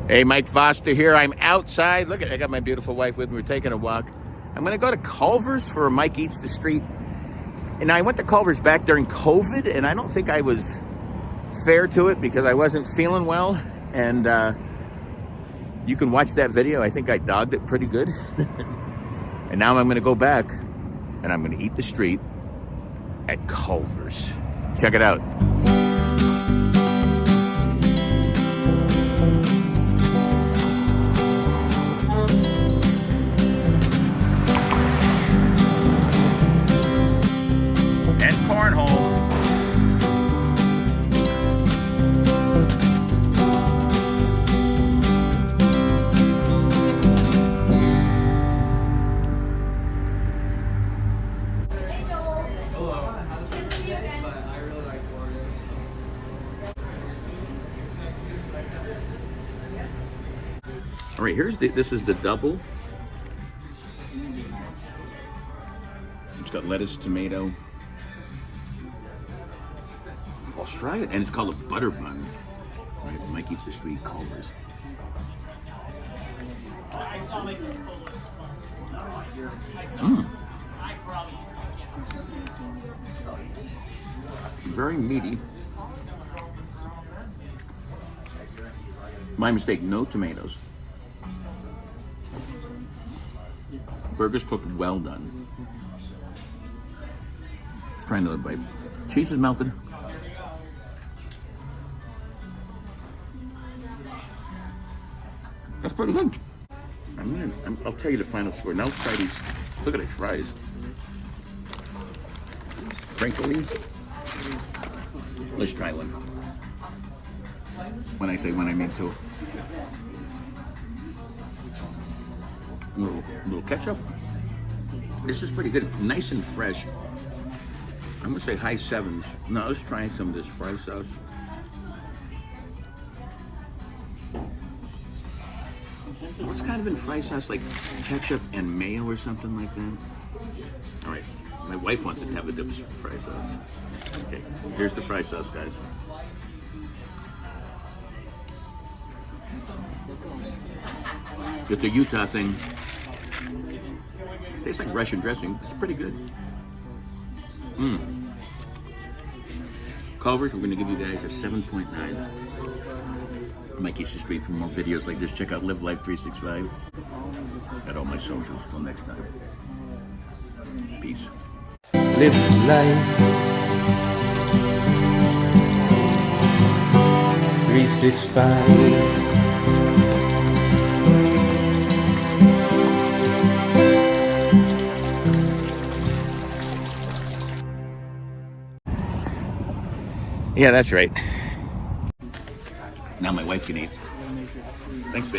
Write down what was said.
Hey, Mike Foster here. I'm outside. Look, I got my beautiful wife with me. We're taking a walk. I'm going to go to Culver's for Mike Eats the Street. And I went to Culver's back during COVID, and I don't think I was fair to it because I wasn't feeling well. And you can watch that video. I think I dogged it pretty good. And now I'm going to go back, and I'm going to eat the street at Culver's. Check it out. All right, this is the double. It's got lettuce, tomato. Let's try it. And it's called a butter bun. All right, Mike Eats the Street, Culver's. Very meaty. My mistake, no tomatoes. Burger's cooked well done. Just trying another bite. Cheese is melted. That's pretty good. I'll tell you the final score. Now let's try these. Look at these fries. Crinkly. Let's try one. When I say when, I mean two. A little ketchup. This is pretty good. Nice and fresh. I'm gonna say high sevens. Now let's try some of this fry sauce. What's kind of in fry sauce, like ketchup and mayo or something like that? All right, my wife wants to have a dip of fry sauce. Okay, here's the fry sauce, guys. It's a Utah thing. Tastes like Russian dressing. It's pretty good. Culver, we're going to give you guys a 7.9. Mike Eats the Street. For more videos like this, check out Live Life 365 at all my socials. Till next time. Peace. Live life 365. Yeah, that's right. Now my wife can eat. Thanks, babe.